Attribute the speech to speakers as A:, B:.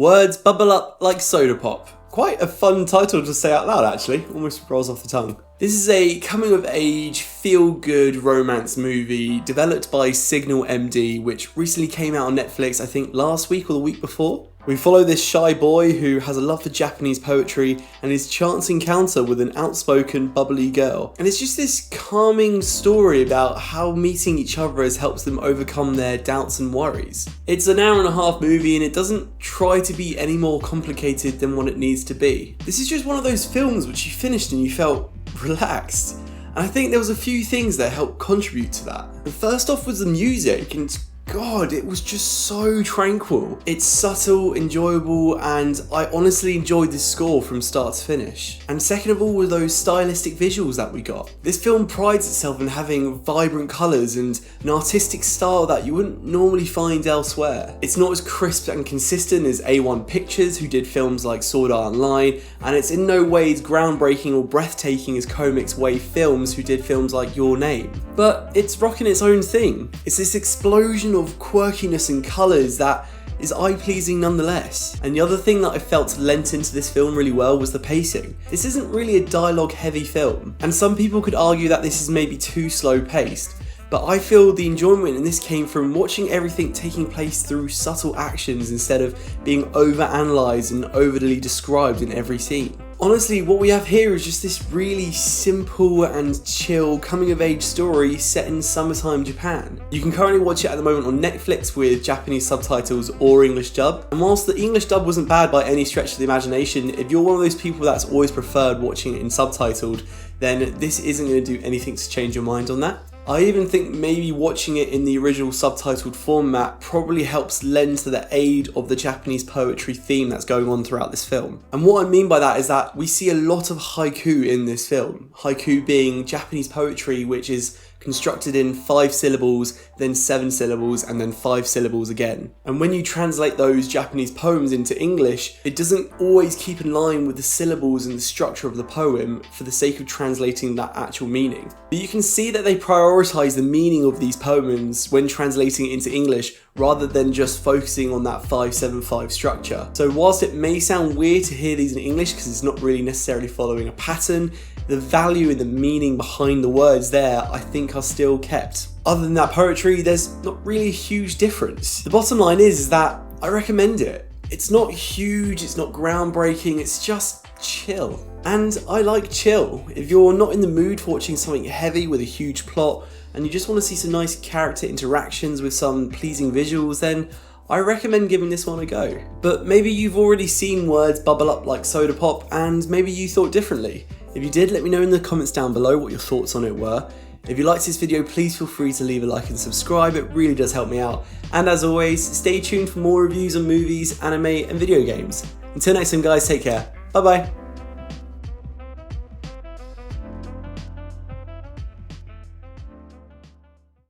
A: Words bubble up like soda pop. Quite a fun title to say out loud actually, almost rolls off the tongue. This is a coming-of-age, feel-good romance movie developed by Signal.MD, which recently came out on Netflix, I think last week or the week before. We follow this shy boy who has a love for Japanese poetry and his chance encounter with an outspoken, bubbly girl. And it's just this calming story about how meeting each other has helped them overcome their doubts and worries. It's an hour-and-a-half movie and it doesn't try to be any more complicated than what it needs to be. This is just one of those films which you finished and you felt relaxed. And I think there was a few things that helped contribute to that. And first off was the music, and God, it was just so tranquil. It's subtle, enjoyable, and I honestly enjoyed this score from start to finish. And second of all were those stylistic visuals that we got. This film prides itself in having vibrant colours and an artistic style that you wouldn't normally find elsewhere. It's not as crisp and consistent as A1 Pictures, who did films like Sword Art Online, and it's in no way as groundbreaking or breathtaking as Comix Wave Films, who did films like Your Name. But it's rocking its own thing. It's this explosion of quirkiness and colours that is eye-pleasing nonetheless. And the other thing that I felt lent into this film really well was the pacing. This isn't really a dialogue-heavy film, and some people could argue that this is maybe too slow-paced, but I feel the enjoyment in this came from watching everything taking place through subtle actions instead of being over-analysed and overly described in every scene. Honestly, what we have here is just this really simple and chill coming-of-age story set in summertime Japan. You can currently watch it at the moment on Netflix with Japanese subtitles or English dub. And whilst the English dub wasn't bad by any stretch of the imagination, if you're one of those people that's always preferred watching it in subtitled, then this isn't going to do anything to change your mind on that. I even think maybe watching it in the original subtitled format probably helps lend to the aid of the Japanese poetry theme that's going on throughout this film. And what I mean by that is that we see a lot of haiku in this film. Haiku being Japanese poetry which is constructed in 5 syllables, then 7 syllables, and then 5 syllables again. And when you translate those Japanese poems into English, it doesn't always keep in line with the syllables and the structure of the poem for the sake of translating that actual meaning. But you can see that they prioritise the meaning of these poems when translating it into English rather than just focusing on that 5-7-5 structure. So whilst it may sound weird to hear these in English because it's not really necessarily following a pattern, the value and the meaning behind the words there I think are still kept. Other than that poetry, there's not really a huge difference. The bottom line is that I recommend it. It's not huge, it's not groundbreaking, it's just chill. And I like chill. If you're not in the mood for watching something heavy with a huge plot and you just want to see some nice character interactions with some pleasing visuals, then I recommend giving this one a go. But maybe you've already seen words bubble up like soda pop and maybe you thought differently. If you did, let me know in the comments down below what your thoughts on it were. If you liked this video, please feel free to leave a like and subscribe, it really does help me out. And as always, stay tuned for more reviews on movies, anime and video games. Until next time guys, take care. Bye bye.